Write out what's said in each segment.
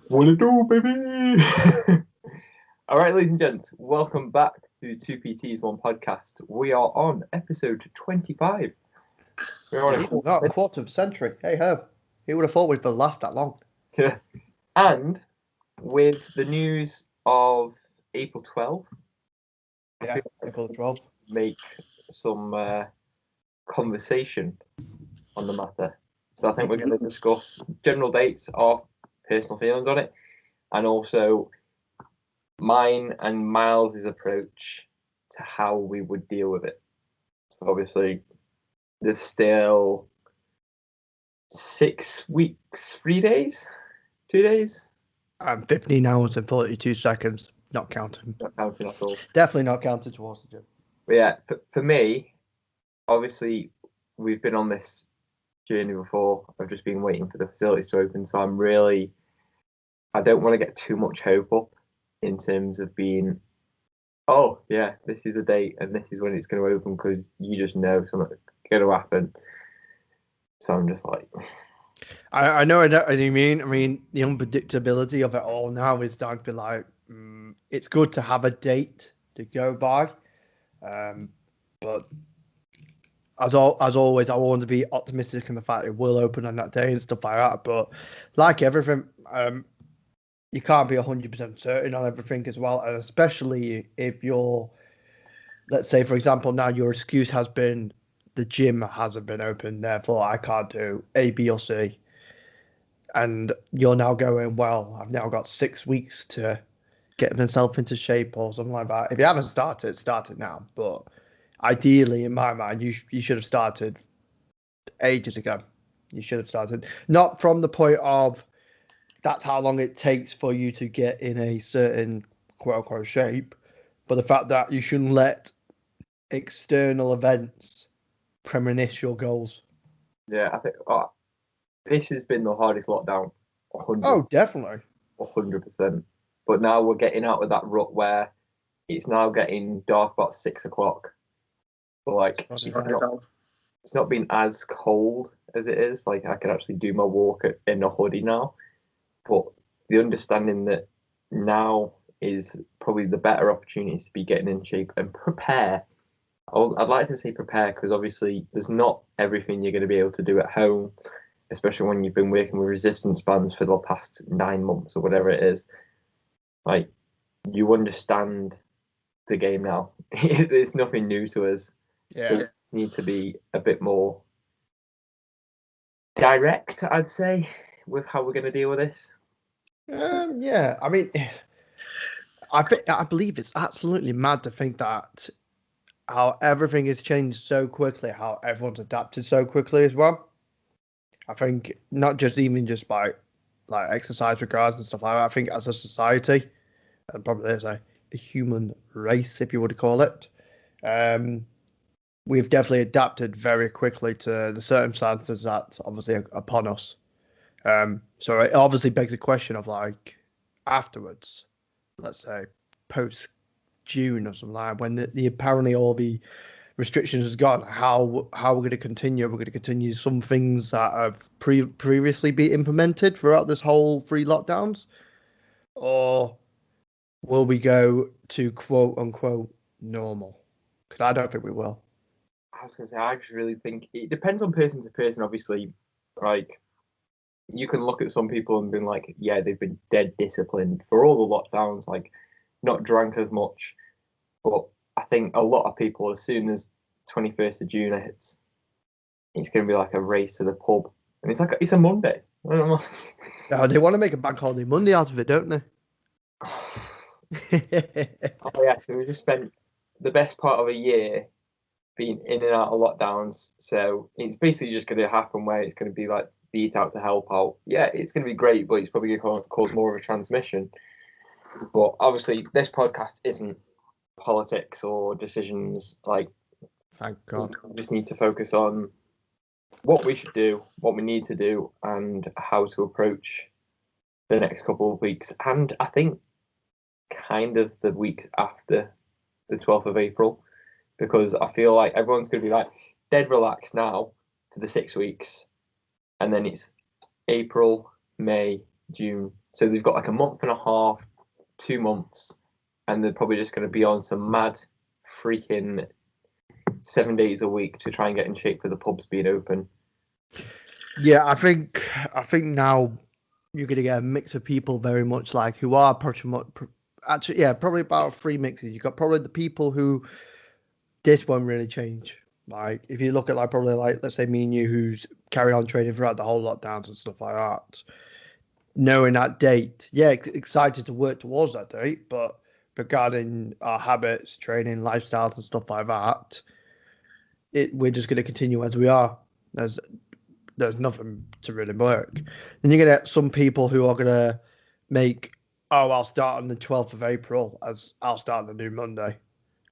What it do, baby? All right, ladies and gents, welcome back to Two PTs One Podcast. We are on episode 25. We're on Believe it or not, a quarter of a century. Hey ho. Who would have thought we'd last that long? and with the news of April 12th, Yeah, April 12th. Make some conversation on the matter. So I think we're going to discuss general dates, our personal feelings on it, and also mine and Myles' approach to how we would deal with it. So obviously, there's still 6 weeks, 3 days, 2 days. 15 hours and 42 seconds. Not counting. Not counting at all. Definitely not counting towards the gym. But yeah, for me, obviously, we've been on this journey before. I've just been waiting for the facilities to open. So I don't want to get too much hope up in terms of being, oh, yeah, this is the date and this is when it's going to open, because you just know something's going to happen. So I'm just like... I know what you mean. I mean, the unpredictability of it all now is starting to be like, it's good to have a date to go by. But as always, I want to be optimistic in the fact it will open on that day and stuff like that. But like everything, you can't be 100% certain on everything as well. And especially if you're, let's say, for example, now your excuse has been the gym hasn't been open, therefore I can't do A, B, or C. And you're now going, well, I've now got 6 weeks to get myself into shape or something like that. If you haven't started, start it now. But ideally, in my mind, you should have started ages ago. You should have started. Not from the point of that's how long it takes for you to get in a certain quote-unquote shape, but the fact that you shouldn't let external events premonish your goals. Yeah, I think this has been the hardest lockdown. 100%. Oh, definitely. 100%. But now we're getting out of that rut where it's now getting dark about 6 o'clock. So like it's not been as cold as it is. Like I can actually do my walk in a hoodie now. But the understanding that now is probably the better opportunity to be getting in shape and prepare. I'd like to say prepare, because obviously there's not everything you're going to be able to do at home, especially when you've been working with resistance bands for the past 9 months or whatever it is. Like, you understand the game now. It's nothing new to us. Yeah. So we need to be a bit more direct, I'd say, with how we're going to deal with this. Yeah. I mean, I believe it's absolutely mad to think that how everything has changed so quickly, how everyone's adapted so quickly as well. I think not just even just by like exercise regards and stuff like that. I think as a society, and probably as a human race, if you would call it, we've definitely adapted very quickly to the circumstances that's obviously upon us. So it obviously begs a question of like afterwards, let's say post June or something like that, when the apparently all the restrictions has gone, how we're going to continue. We're going to continue some things that have previously been implemented throughout this whole 3 lockdowns, or will we go to quote unquote normal? Because I don't think we will. I was going to say, I just really think it depends on person to person, obviously. Like, you can look at some people and be like, yeah, they've been dead disciplined for all the lockdowns, like not drank as much. But I think a lot of people, as soon as 21st of June hits, it's going to be like a race to the pub. And it's a Monday. I don't know. They want to make a bank holiday Monday out of it, don't they? Oh yeah, so we just spent the best part of a year being in and out of lockdowns. So it's basically just going to happen where it's going to be like the eat out to help out. Yeah, it's going to be great, but it's probably going to cause more of a transmission. But obviously, this podcast isn't politics or decisions. Like, thank God. we just need to focus on what we should do, what we need to do, and how to approach the next couple of weeks. And I think kind of the weeks after the 12th of April, because I feel like everyone's going to be like dead relaxed now for the 6 weeks. And then it's April, May, June, So they've got like a month and a half, 2 months, and they're probably just going to be on some mad freaking 7 days a week to try and get in shape for the pubs being open. Yeah, I think now you're gonna get a mix of people very much like who are actually, yeah, probably about three mixes. You got probably the people who this won't really change. Like if you look at like probably like let's say me and you who's carry on training throughout the whole lockdowns and stuff like that, knowing that date, yeah, excited to work towards that date, but regarding our habits, training, lifestyles and stuff like that, we're just going to continue as we are. There's nothing to really work. And you're gonna get some people who are gonna make, oh, I'll start on the 12th of April as I'll start on the new Monday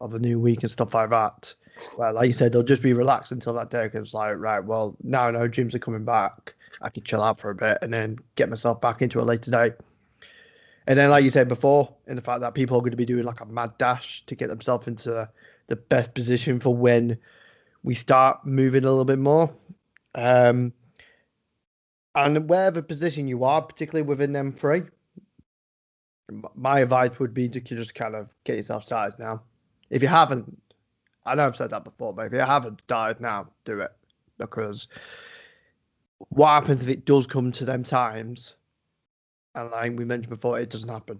of the new week and stuff like that. Well, like you said, they'll just be relaxed until that day because it's like, right, well, now I know gyms are coming back. I can chill out for a bit and then get myself back into a later day. And then, like you said before, in the fact that people are going to be doing like a mad dash to get themselves into the best position for when we start moving a little bit more. And wherever position you are, particularly within them three, my advice would be to just kind of get yourself started now. If you haven't, I know I've said that before, but if you haven't started now, do it. Because what happens if it does come to them times, and like we mentioned before, it doesn't happen.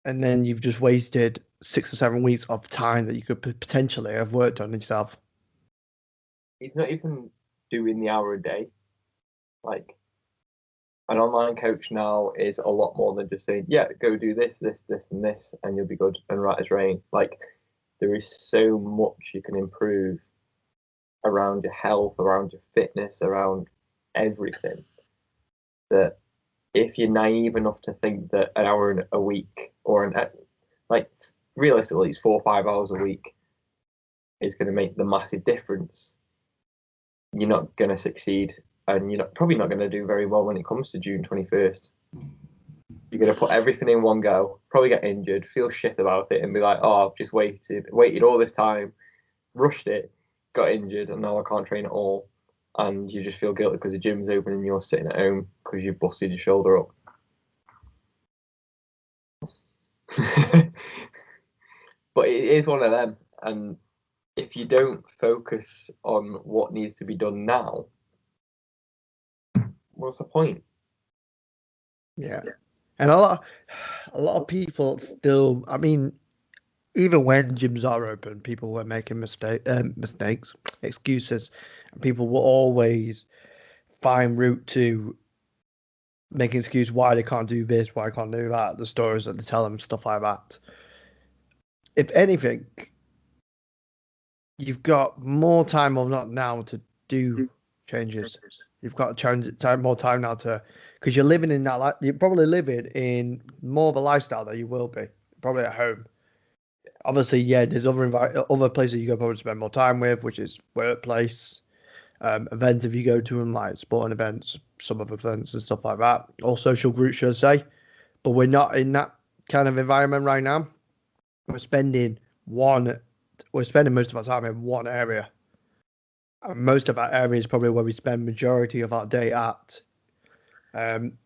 And then you've just wasted 6 or 7 weeks of time that you could potentially have worked on yourself. He's not even doing the hour a day. Like an online coach now is a lot more than just saying, yeah, go do this, this, this, and this, and you'll be good and right as rain. Like there is so much you can improve around your health, around your fitness, around everything, that if you're naive enough to think that an hour a week or like realistically it's 4 or 5 hours a week is going to make the massive difference, you're not going to succeed, and you're probably not going to do very well when it comes to June 21st. You're going to put everything in one go, probably get injured, feel shit about it, and be like, oh, I've just waited all this time, rushed it, got injured, and now I can't train at all. And you just feel guilty because the gym's open and you're sitting at home because you've busted your shoulder up. But it is one of them. And if you don't focus on what needs to be done now, what's the point? Yeah. And a lot of people still, I mean, even when gyms are open, people were making mistakes, excuses, and people will always find route to make an excuse why they can't do this, why they can't do that, the stories that they tell them, stuff like that. If anything, you've got more time or not now to do changes. You've got more time now to, because you're living in that, you're probably living in more of a lifestyle that you will be, probably at home. Obviously, yeah, there's other places you go probably spend more time with, which is workplace, events if you go to them, like sporting events, some of events and stuff like that, or social groups, should I say. But we're not in that kind of environment right now. We're spending most of our time in one area. And most of our area is probably where we spend majority of our day at. And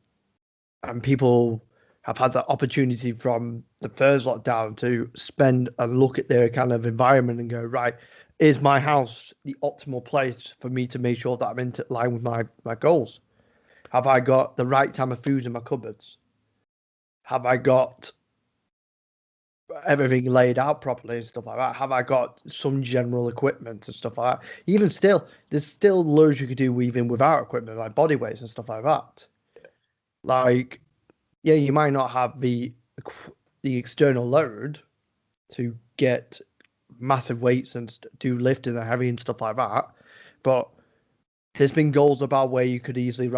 people have had that opportunity from the first lockdown to spend and look at their kind of environment and go, right, is my house the optimal place for me to make sure that I'm in line with my goals? Have I got the right time of food in my cupboards? Have I got everything laid out properly and stuff like that? Have I got some general equipment and stuff like that? Even still, there's still loads you could do even without equipment, like body weights and stuff like that. Like, yeah, you might not have the external load to get massive weights and do lifting and heavy and stuff like that, but there's been goals about where you could easily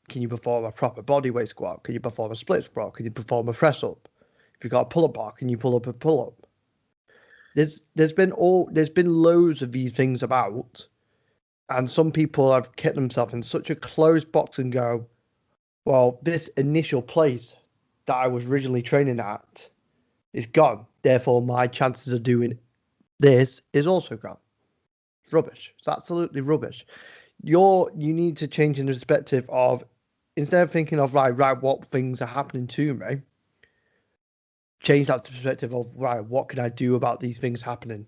can you perform a proper body weight squat? Can you perform a split squat? Can you perform a press up? If you've got a pull up bar, can you pull up a pull up? There's been loads of these things about, and some people have kept themselves in such a closed box and go, well, this initial place that I was originally training at is gone. Therefore, my chances of doing this is also gone. It's rubbish. It's absolutely rubbish. You need to change in the perspective of instead of thinking of right, what things are happening to me, change that to perspective of right, what can I do about these things happening?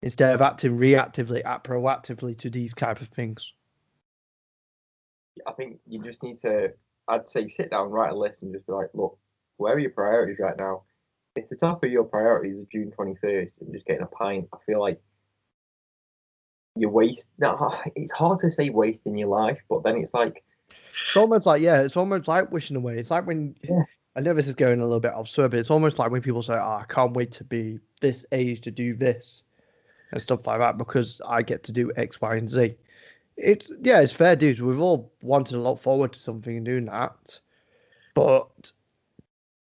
Instead of acting reactively, act proactively to these type of things. I think you just need to, I'd say, sit down, write a list, and just be like, look, where are your priorities right now? If the top of your priorities are June 21st and just getting a pint, I feel like you waste. No, it's hard to say wasting your life, but then it's like, It's almost like it's almost like wishing away. It's like when yeah, I know this is going a little bit off but it's almost like when people say, "Oh, I can't wait to be this age to do this and stuff like that because I get to do X, Y, and Z." It's fair dues. We've all wanted to look forward to something and doing that, but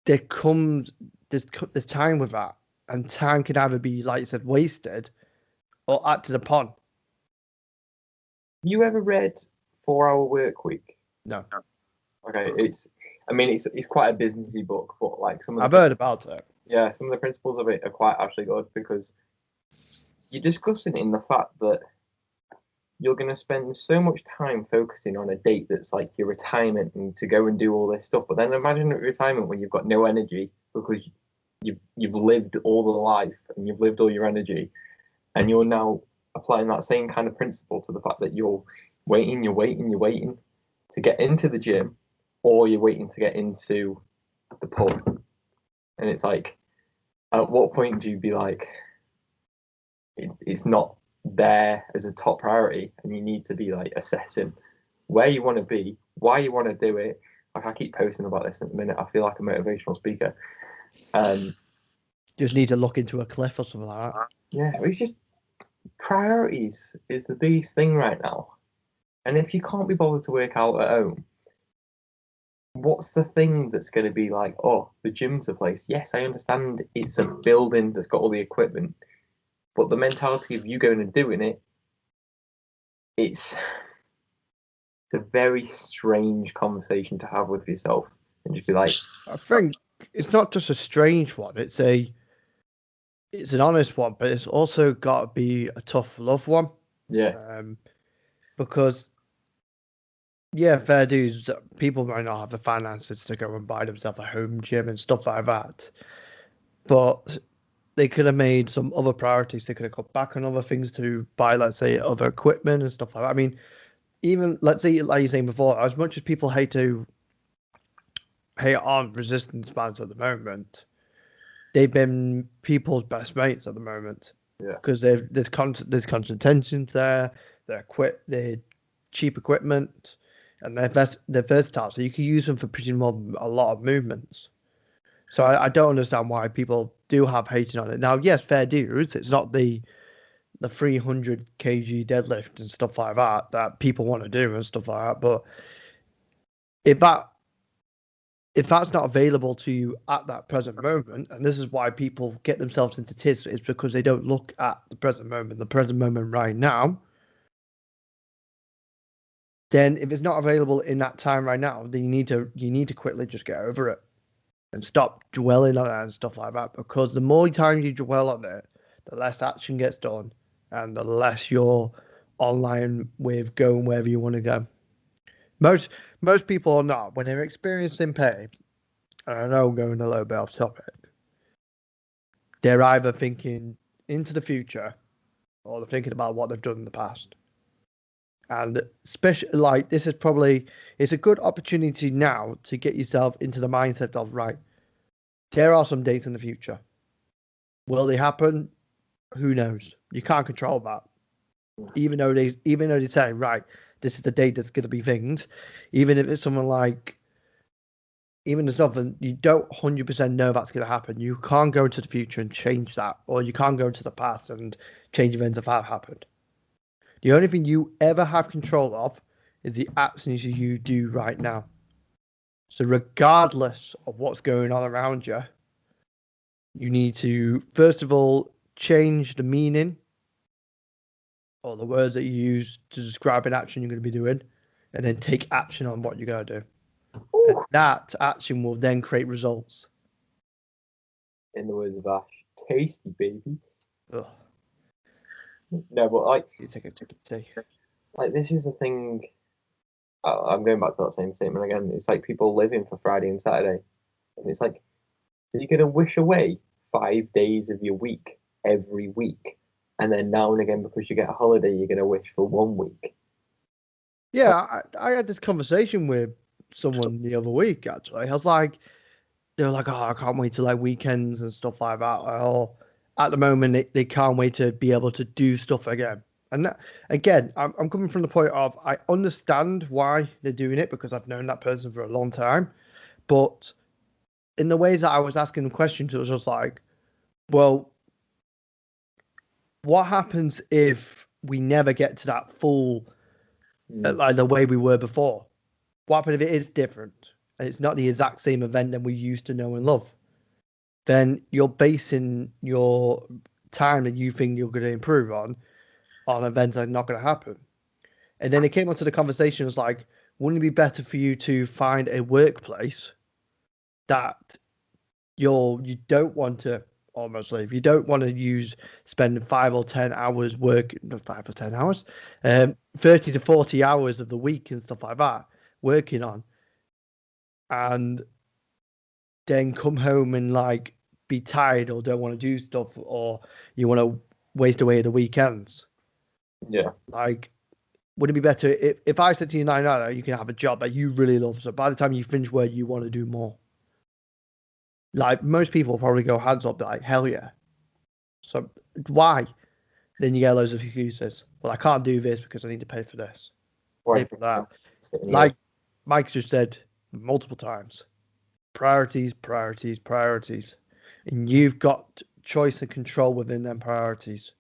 there comes there's time with that, and time can either be like you said wasted or acted upon. you ever read 4 Hour Work Week? No, Okay, I mean, it's quite a businessy book, but like I've heard about it. yeah, some of the principles of it are quite actually good because you're discussing in the fact that you're going to spend so much time focusing on a date that's like your retirement and to go and do all this stuff. But then imagine a retirement when you've got no energy because you've lived all the life and you've lived all your energy, and you're now applying that same kind of principle to the fact that you're waiting to get into the gym, or you're waiting to get into the pub. And it's like, at what point do you be like, it's not there as a top priority, and you need to be like assessing where you want to be, why you want to do it. Like I keep posting about this at the minute. I feel like a motivational speaker. Just need to look into a cliff or something like that. Yeah, it's just priorities is the biggest thing right now. And if you can't be bothered to work out at home, what's the thing that's going to be like, oh, the gym's a place? Yes, I understand it's a building that's got all the equipment, but the mentality of you going and doing it, it's a very strange conversation to have with yourself and just be like, I think it's not just a strange one. It's an honest one, but it's also got to be a tough love one. yeah, Because yeah, fair dues. People might not have the finances to go and buy themselves a home gym and stuff like that, but they could have made some other priorities. They could have cut back on other things to buy, let's say, other equipment and stuff like that. I mean, even let's say, like you were saying before, as much as people hate on resistance bands at the moment, they've been people's best mates at the moment yeah, because there's constant tensions there. They're cheap equipment, and they're versatile, so you can use them for pretty much a lot of movements. So I don't understand why people do have hating on it. Now, yes, fair dues. It's not the 300 kg deadlift and stuff like that people want to do and stuff like that. But if that if that's not available to you at that present moment, and this is why people get themselves into tits, is because they don't look at the present moment right now. Then if it's not available in that time right now, then you need to quickly just get over it and stop dwelling on it and stuff like that. Because the more time you dwell on it, the less action gets done, and the less you're online with going wherever you want to go. Most most people are not when they're experiencing pain. And I know I'm going a little bit off topic. They're either thinking into the future or they're thinking about what they've done in the past. And especially like this is probably it's a good opportunity now to get yourself into the mindset of right, there are some dates in the future. Will they happen? Who knows? You can't control that. Even though they say, right, this is the date that's gonna be things, even if it's someone like even there's nothing you don't 100% know that's going to happen. You can't go into the future and change that, or you can't go into the past and change events if that happened. The only thing you ever have control of is the actions you do right now. So, regardless of what's going on around you, you need to first of all change the meaning or the words that you use to describe an action you're going to be doing, and then take action on what you're going to do. And that action will then create results. in the words of Ash, tasty baby. Ugh, No, but like, you take a tip of tea. like this is the thing. I'm going back to that same statement again. It's like people living for Friday and Saturday, and it's like you're gonna wish away 5 days of your week every week, and then now and again because you get a holiday, you're gonna wish for 1 week. Yeah, I had this conversation with someone the other week actually. I was like, they were like, oh, I can't wait to like weekends and stuff like that. Or at the moment, they can't wait to be able to do stuff again. And that, again, I'm coming from the point of I understand why they're doing it because I've known that person for a long time. But in the ways that I was asking them questions, it was just like, well, what happens if we never get to that full, like the way we were before? What happens if it is different and it's not the exact same event that we used to know and love? Then you're basing your time that you think you're going to improve on events that are not going to happen. And then it came onto the conversation, it was like, wouldn't it be better for you to find a workplace that you don't want to almost leave? You don't want to spend 5 or 10 hours work, not 5 or 10 hours, 30 to 40 hours of the week and stuff like that working on, and then come home and like be tired or don't want to do stuff, or you want to waste away the weekends. Yeah. Like, would it be better if I said to you, no, you can have a job that you really love, so by the time you finish work, you want to do more? Like, most people probably go hands up, like, hell yeah. So why? Then you get loads of excuses. Well, I can't do this because I need to pay for this, pay for that. Like Mike's just said multiple times, priorities, priorities, priorities. And you've got choice and control within them priorities.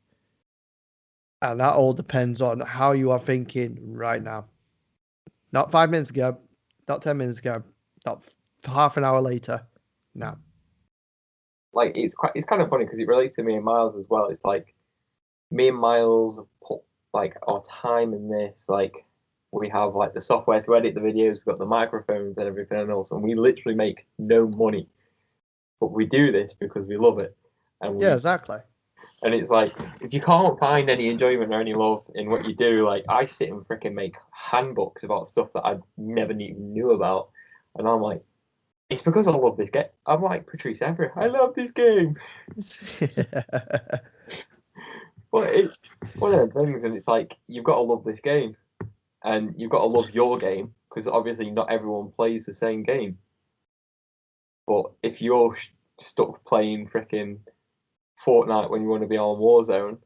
And that all depends on how you are thinking right now. Not 5 minutes ago, not 10 minutes ago, not half an hour later. No. Like it's kind of funny because it relates to me and Miles as well. It's like me and Miles have put like our time in this. Like we have like the software to edit the videos, we've got the microphones and everything else, and we literally make no money. But we do this because we love it. And Yeah, exactly. And it's like if you can't find any enjoyment or any love in what you do, like I sit and freaking make handbooks about stuff that I never even knew about, and I'm like, it's because I love this game. I'm like Patrice Evra. I love this game. Well, it's one of those things, and it's like you've got to love this game, and you've got to love your game because obviously not everyone plays the same game. But if you're stuck playing freaking Fortnite when you want to be on Warzone,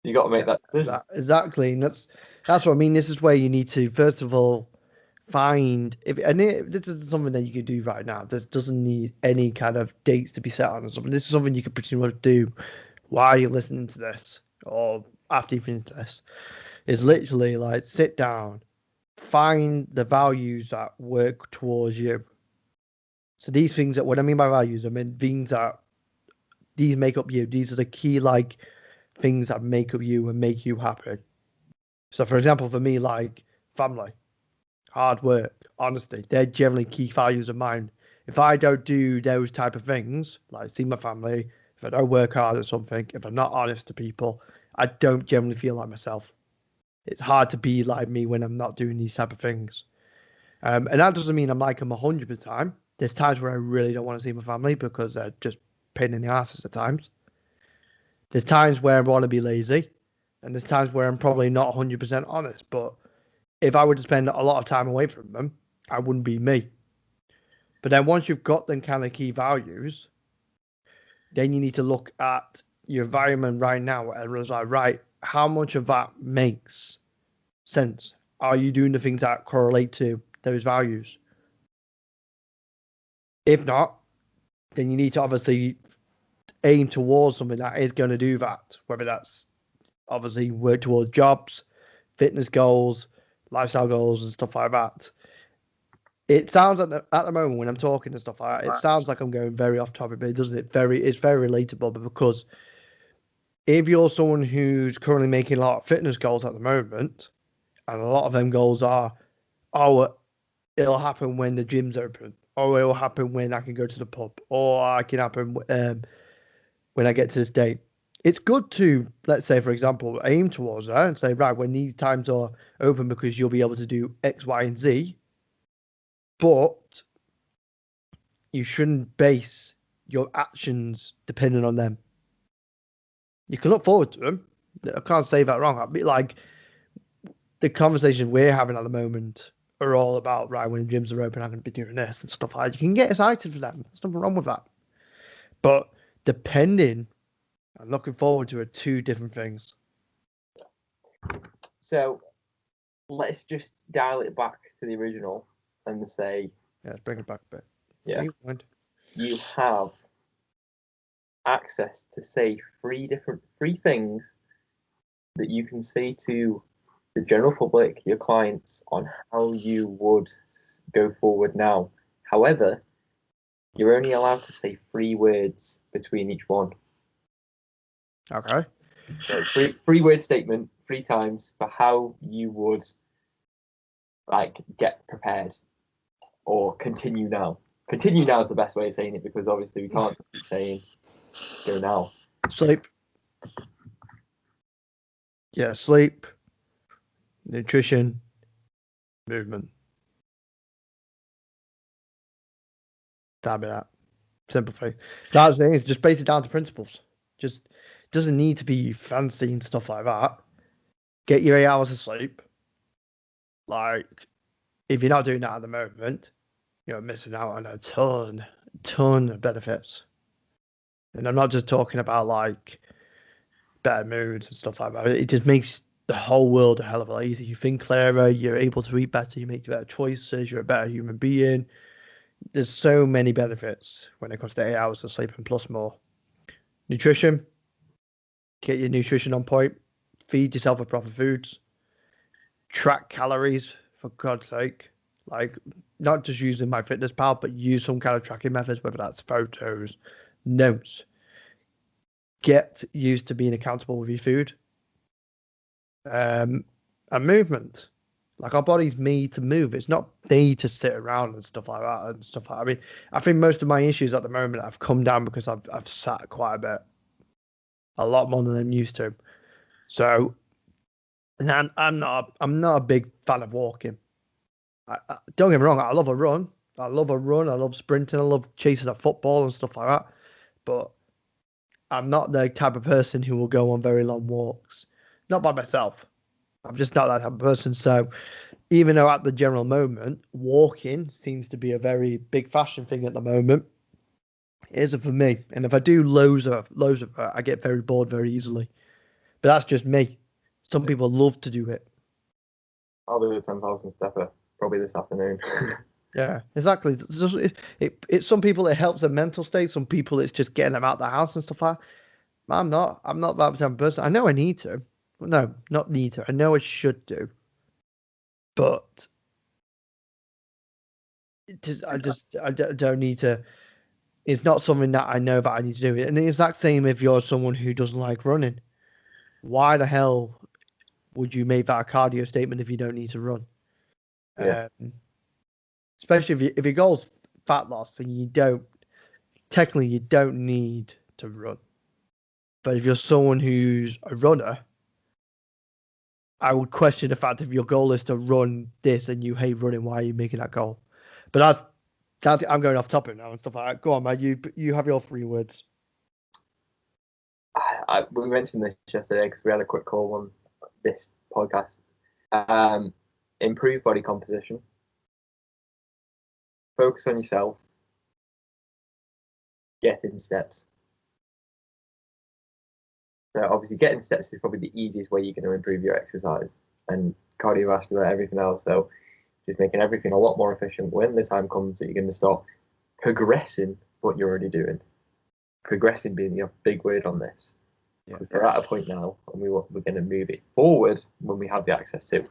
you got to make that decision. Exactly, and that's what I mean. This is where you need to first of all find this is something that you can do right now. This doesn't need any kind of dates to be set on or something. This is something you can pretty much do while you're listening to this or after you finish this. Is literally like sit down, find the values that work towards you. So these things that what I mean by values, I mean things that these make up you. These are the key like things that make up you and make you happy. So for example, for me, like family, hard work, honesty, they're generally key values of mine. If I don't do those type of things, like see my family, if I don't work hard at something, if I'm not honest to people, I don't generally feel like myself. It's hard to be like me when I'm not doing these type of things. And that doesn't mean I'm like them 100% of the time. There's times where I really don't want to see my family because they're just pain in the asses at times. There's times where I want to be lazy, and there's times where I'm probably not 100% honest. But if I were to spend a lot of time away from them, I wouldn't be me. But then once you've got them kind of key values, then you need to look at your environment right now and realize, like, right, how much of that makes sense? Are you doing the things that correlate to those values? If not, then you need to obviously aim towards something that is going to do that, whether that's obviously work towards jobs, fitness goals, lifestyle goals, and stuff like that. It sounds at the moment when I'm talking and stuff like that, it sounds like I'm going very off topic, but it doesn't. It's very relatable, but because if you're someone who's currently making a lot of fitness goals at the moment, and a lot of them goals are, oh, it'll happen when the gym's open, or it'll happen when I can go to the pub, or I can happen when I get to this date. it's good to, let's say, for example, aim towards that and say, right, when these times are open because you'll be able to do X, Y, and Z, but you shouldn't base your actions depending on them. You can look forward to them. I can't say that wrong. I mean, like the conversations we're having at the moment are all about, right, when gyms are open, I'm going to be doing this and stuff like that. You can get excited for them. There's nothing wrong with that. But depending and looking forward to are two different things. So let's just dial it back to the original and say, Yeah, let's bring it back a bit. yeah, You mind? you have access to say three things that you can say to the general public, your clients, on how you would go forward now. However, you're only allowed to say 3 words between each one. Okay. So three word statement 3 times for how you would like get prepared or continue now. Continue now is the best way of saying it because obviously we can't keep saying go now. Sleep. Yeah, sleep, nutrition, movement. That'd be that. Simple thing. That's the thing, it's just base it down to principles. Just doesn't need to be fancy and stuff like that. Get your 8 hours of sleep. Like, if you're not doing that at the moment, you're missing out on a ton of benefits. And I'm not just talking about like better moods and stuff like that. It just makes the whole world a hell of a lot easier. You think clearer, you're able to eat better, you make better choices, you're a better human being. There's so many benefits when it comes to 8 hours of sleep and plus more. Nutrition, get your nutrition on point, feed yourself with proper foods, track calories for God's sake. Like, not just using MyFitnessPal, but use some kind of tracking methods, whether that's photos, notes. Get used to being accountable with your food. And movement. Like, our body's made to move. It's not made to sit around and stuff like that and stuff like that. I mean, I think most of my issues at the moment have come down because I've sat quite a bit, a lot more than I'm used to. So, and I'm not a big fan of walking. Don't get me wrong, I love a run. I love sprinting. I love chasing a football and stuff like that. But I'm not the type of person who will go on very long walks. Not by myself. I'm just not that type of person. So even though at the general moment, walking seems to be a very big fashion thing at the moment, it isn't for me. And if I do loads of it, I get very bored very easily. But that's just me. Some people love to do it. I'll do a 10,000 stepper probably this afternoon. Yeah, exactly. It's some people it helps their mental state. Some people it's just getting them out of the house and stuff like that. I'm not that type of person. I know I need to. Well, no, not need to. I know I should do. But I don't need to. It's not something that I know that I need to do. And the exact same if you're someone who doesn't like running. Why the hell would you make that a cardio statement if you don't need to run? Yeah. Especially if your goal's fat loss and you don't technically you don't need to run. But if you're someone who's a runner, I would question the fact if your goal is to run this and you hate running, why are you making that goal? But that's I'm going off topic now and stuff like that. Go on, man. You have your 3 words. We mentioned this yesterday because we had a quick call on this podcast. Improve body composition. Focus on yourself. Get in steps. So obviously, getting steps is probably the easiest way you're going to improve your exercise and cardiovascular, everything else. So just making everything a lot more efficient when the time comes that you're going to start progressing what you're already doing. Progressing being the big word on this. Because we're at a point now, and we're going to move it forward when we have the access to.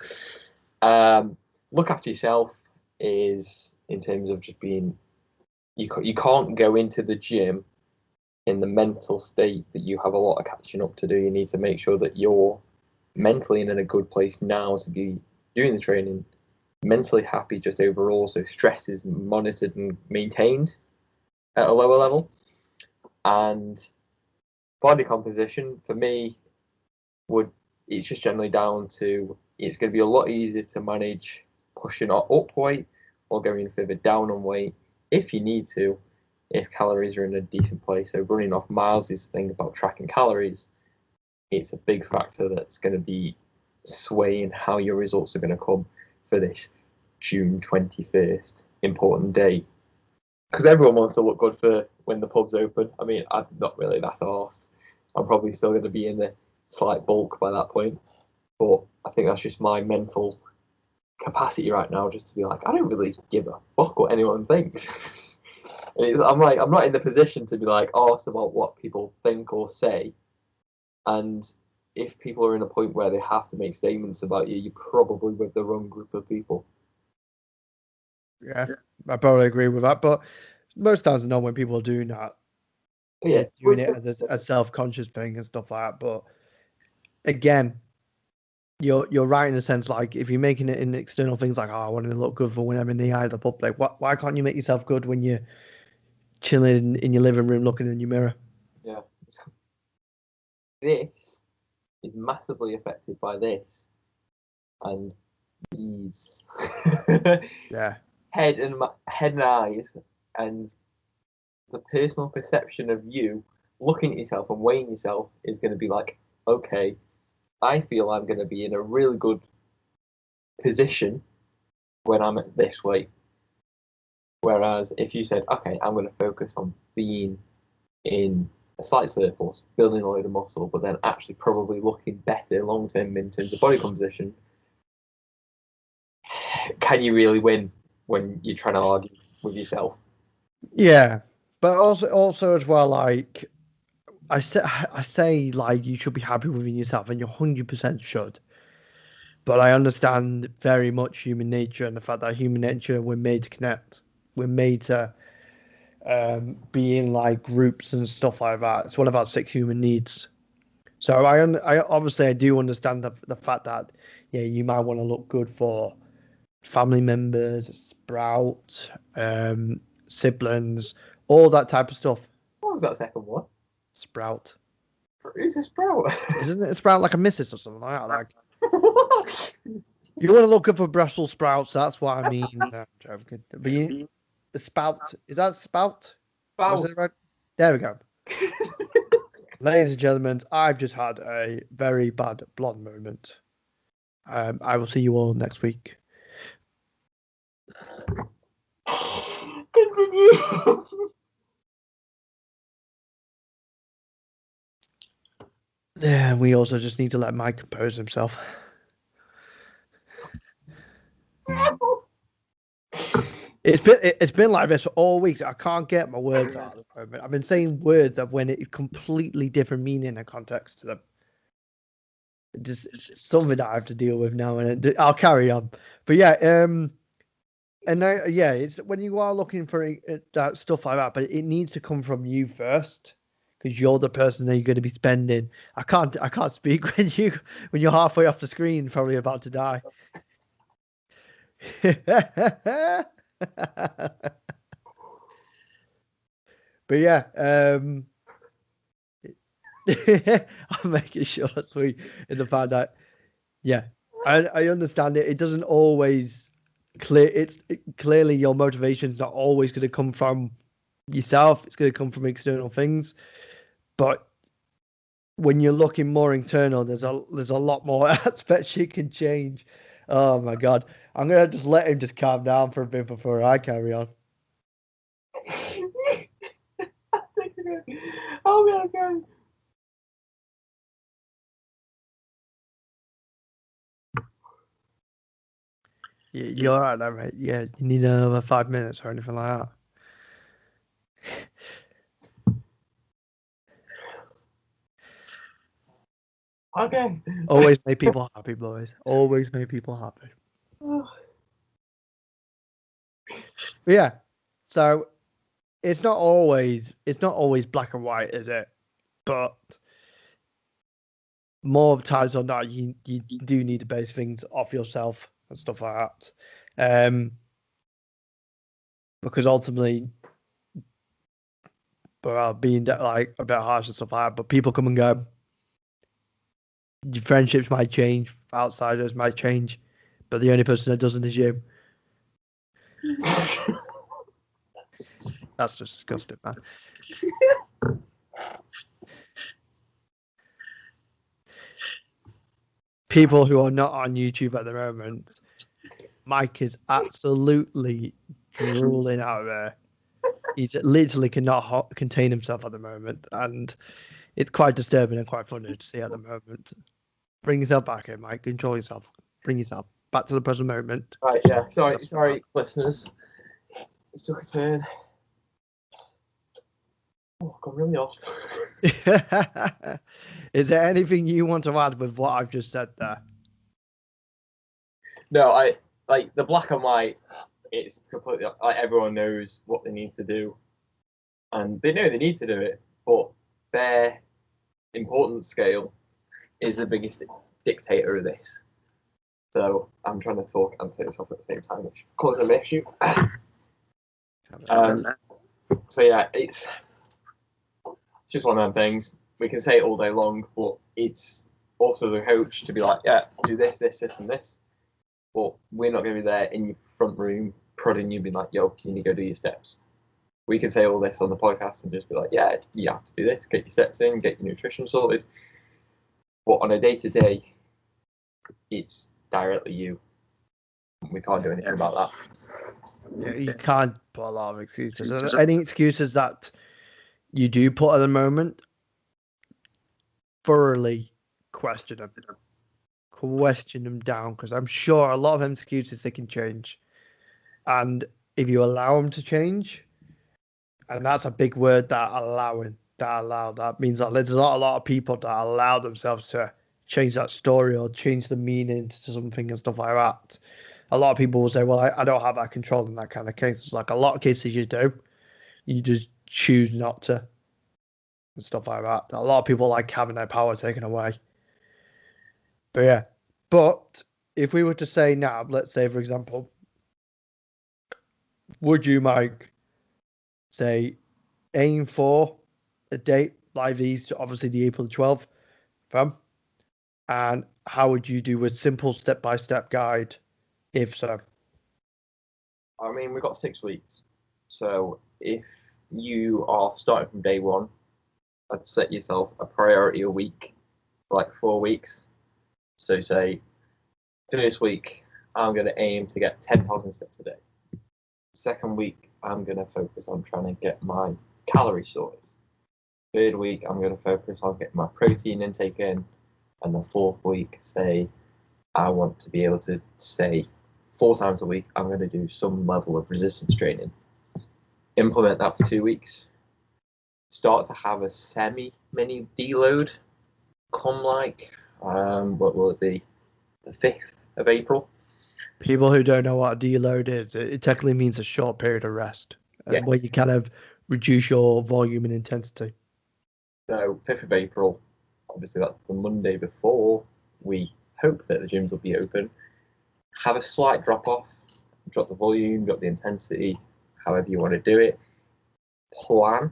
Look after yourself is in terms of just being. You can't go into the gym in the mental state that you have a lot of catching up to do. You need to make sure that you're mentally in a good place now to be doing the training, mentally happy just overall. So stress is monitored and maintained at a lower level, and body composition for me it's just generally down to it's going to be a lot easier to manage pushing up weight or going further down on weight if you need to, if calories are in a decent place. So running off Miles's thing about tracking calories, it's a big factor that's going to be swaying how your results are going to come for this June 21st important date. Because everyone wants to look good for when the pubs open. I mean, I'm not really that arsed. I'm probably still going to be in the slight bulk by that point. But I think that's just my mental capacity right now, just to be like, I don't really give a fuck what anyone thinks. I'm not in the position to be like arsed about what people think or say. And if people are in a point where they have to make statements about you, you're probably with the wrong group of people. Yeah, I probably agree with that. But most times, I know when people are doing that, Yeah, doing it as a self-conscious thing and stuff like that. But again, you're right in the sense, like, if you're making it in external things like, oh, I want to look good for when I'm in the eye of the public. Why can't you make yourself good when you're chilling in your living room looking in your mirror? Yeah. This is massively affected by this and these. Yeah. Head and eyes and the personal perception of you looking at yourself and weighing yourself is going to be like, okay, I feel I'm going to be in a really good position when I'm at this weight. Whereas if you said, okay, I'm going to focus on being in a slight surplus, building a load of muscle, but then actually probably looking better long term in terms of body composition, can you really win when you're trying to argue with yourself? Yeah, but also as well, like I say, like, you should be happy within yourself, and you 100% should. But I understand very much human nature and the fact that human nature, we're made to connect. We're made to be in like groups and stuff like that. It's one of our 6 human needs. So I obviously I do understand the fact that, yeah, you might want to look good for family members, Sprout, siblings, all that type of stuff. What was that second one? Sprout. Who's a Sprout? Isn't it Sprout like a missus or something like that? Like, you want to look good for Brussels sprouts, that's what I mean. No, I'm joking. But the spout, is that spout? Was it right? There we go. Ladies and gentlemen, I've just had a very bad blonde moment. I will see you all next week. Continue. Yeah, we also just need to let Mike compose himself. It's been like this for all weeks. I can't get my words out at the moment. I've been saying words that went a completely different meaning and context to them. Just something that I have to deal with now, and I'll carry on. But yeah, and yeah, it's when you are looking for that stuff like that, but it needs to come from you first, because you're the person that you're going to be spending. I can't speak when you're halfway off the screen, probably about to die. But yeah, I'm making sure sweet in the fact that, yeah, I understand it. It doesn't always clearly your motivation's not always going to come from yourself. It's going to come from external things. But when you're looking more internal, there's a lot more aspects you can change. Oh my god, I'm gonna just let him just calm down for a bit before I carry on. Oh my god. You're all right, mate. Yeah, you need another 5 minutes or anything like that. Okay. Always make people happy, boys. Always make people happy. But yeah, so it's not always black and white, is it? But more times than not, you do need to base things off yourself and stuff like that. Because ultimately, but being like a bit harsh and stuff like that. But people come and go. Your friendships might change, outsiders might change, but the only person that doesn't is you. That's just disgusting, man. People who are not on YouTube at the moment, Mike is absolutely drooling out there. He's literally cannot contain himself at the moment, and it's quite disturbing and quite funny to see at the moment. Bring yourself back here, Mike. Enjoy yourself. Bring yourself back to the present moment. Right, yeah. Sorry, listeners. It took a turn. Oh, I got really hot. Is there anything you want to add with what I've just said there? No, I like the black and white. It's completely like everyone knows what they need to do, and they know they need to do it. But their importance scale is the biggest dictator of this. So I'm trying to talk and take this off at the same time, which causes an issue. So yeah, it's just one of them things. We can say it all day long, but it's also as a coach to be like, yeah, do this, this, this, and this. But we're not going to be there in your front room prodding you, being like, yo, you need to go do your steps. We can say all this on the podcast and just be like, yeah, you have to do this, get your steps in, get your nutrition sorted. But on a day-to-day, it's directly you. We can't do anything about that. Yeah, you can't put a lot of excuses. Are there any excuses that you do put at the moment? Thoroughly question them. Question them down, because I'm sure a lot of them excuses they can change. And if you allow them to change, and that's a big word, that allowing, that means that there's not a lot of people that allow themselves to change that story or change the meaning to something and stuff like that. A lot of people will say, well, I don't have that control in that kind of case. It's like a lot of cases you do. You just choose not to and stuff like that. A lot of people like having their power taken away. But yeah. But if we were to say now, let's say, for example, would you, Mike, say aim for a date like these to obviously the April 12th from? And how would you do a simple step-by-step guide if so? I mean, we've got 6 weeks. So if you are starting from day one, I'd set yourself a priority a week, like 4 weeks. So say, first week, I'm going to aim to get 10,000 steps a day. Second week, I'm going to focus on trying to get my calories sorted. Third week, I'm going to focus on getting my protein intake in. And the fourth week, say, I want to be able to say 4 times a week, I'm going to do some level of resistance training. Implement that for 2 weeks. Start to have a semi-mini deload come like, what will it be? The 5th of April. People who don't know what a deload is, it technically means a short period of rest, Yeah. where you kind of reduce your volume and intensity. So 5th of April, obviously that's the Monday before we hope that the gyms will be open. Have a slight drop off, drop the volume, drop the intensity, however you want to do it. Plan.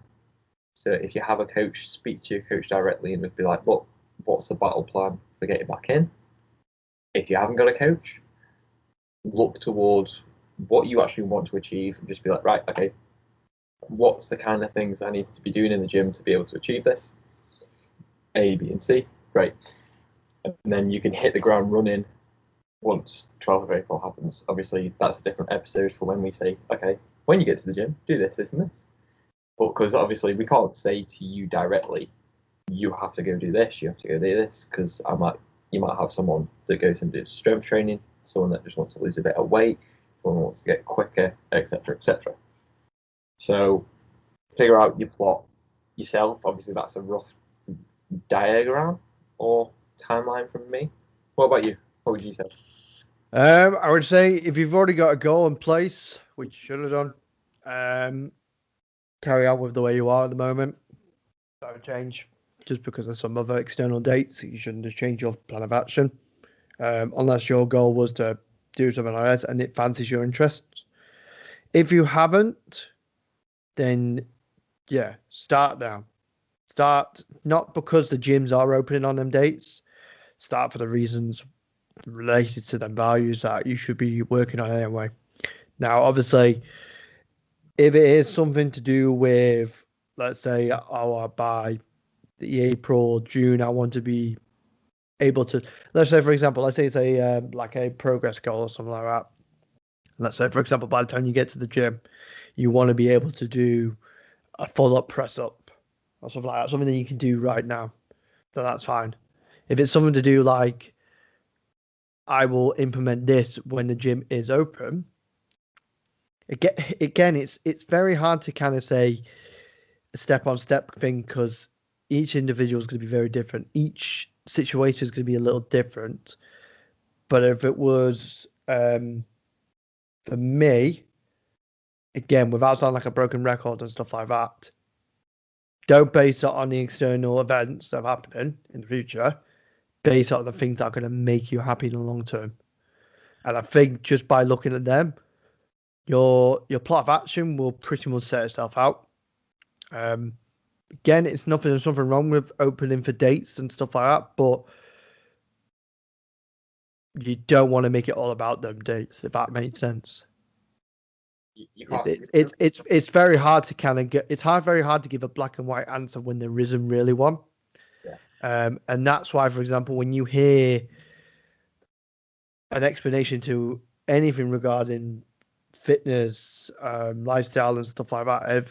So if you have a coach, speak to your coach directly and just be like, look, what's the battle plan for getting back in? If you haven't got a coach, look towards what you actually want to achieve and just be like, right, okay, what's the kind of things I need to be doing in the gym to be able to achieve this? A, B, and C. Great. And then you can hit the ground running once 12th of April happens. Obviously, that's a different episode for when we say, okay, when you get to the gym, do this, this, and this. But because obviously we can't say to you directly, you have to go do this, you have to go do this, because you might have someone that goes and does strength training, someone that just wants to lose a bit of weight, someone wants to get quicker, etc., etc. So figure out your plot yourself. Obviously, that's a rough diagram or timeline from me. What about you? What would you say? I would say if you've already got a goal in place, which you should have done, carry on with the way you are at the moment. Don't change just because of some other external dates. You shouldn't just change your plan of action, unless your goal was to do something like this and it fancies your interests. If you haven't, then Yeah, start now. Start not because the gyms are opening on them dates. Start for the reasons related to them values that you should be working on anyway. Now, obviously, if it is something to do with, let's say, oh, by the April, June, I want to be able to, let's say, for example, let's say it's a like a progress goal or something like that. Let's say, for example, by the time you get to the gym, you want to be able to do a full up press up or something like that, something that you can do right now, then that's fine. If it's something to do like, I will implement this when the gym is open, again, it's very hard to kind of say a step on step thing because each individual is going to be very different. Each situation is going to be a little different. But if it was for me, again, without sounding like a broken record and stuff like that, don't base it on the external events that are happening in the future. Base it on the things that are going to make you happy in the long term. And I think just by looking at them, your plot of action will pretty much set itself out. Again, there's nothing wrong with opening for dates and stuff like that, but you don't want to make it all about them dates, if that makes sense. It's very hard to kind of get. It's very hard to give a black and white answer when there isn't really one. Yeah. And that's why, for example, when you hear an explanation to anything regarding fitness, lifestyle, and stuff like that,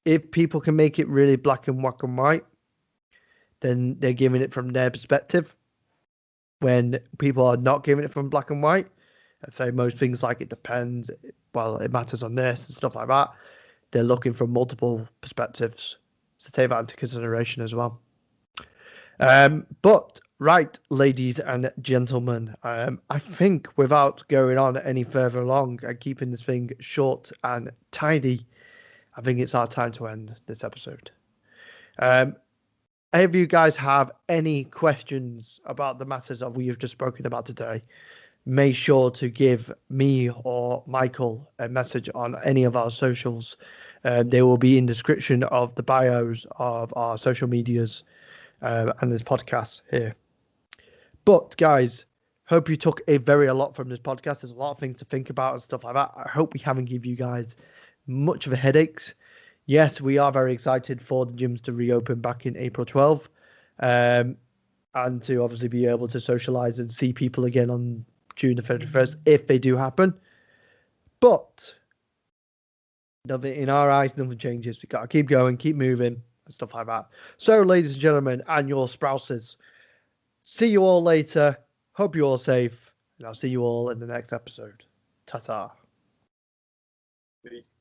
if people can make it really black and white, then they're giving it from their perspective. When people are not giving it from black and white, I'd say most things like it depends, well, it matters on this and stuff like that. They're looking from multiple perspectives. So take that into consideration as well. But right, ladies and gentlemen, I think without going on any further along and keeping this thing short and tidy, I think it's our time to end this episode. If you guys have any questions about the matters that we have just spoken about today, make sure to give me or Michael a message on any of our socials. They will be in the description of the bios of our social medias and this podcast here. But guys, hope you took a lot from this podcast. There's a lot of things to think about and stuff like that. I hope we haven't given you guys much of a headaches. Yes, we are very excited for the gyms to reopen back in April 12th, and to obviously be able to socialize and see people again on June the 31st if they do happen. But nothing in our eyes, nothing changes. We gotta keep going, keep moving, and stuff like that. So, ladies and gentlemen, and your spouses, see you all later. Hope you're all safe, and I'll see you all in the next episode. Ta-ta. Peace.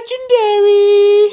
legendary.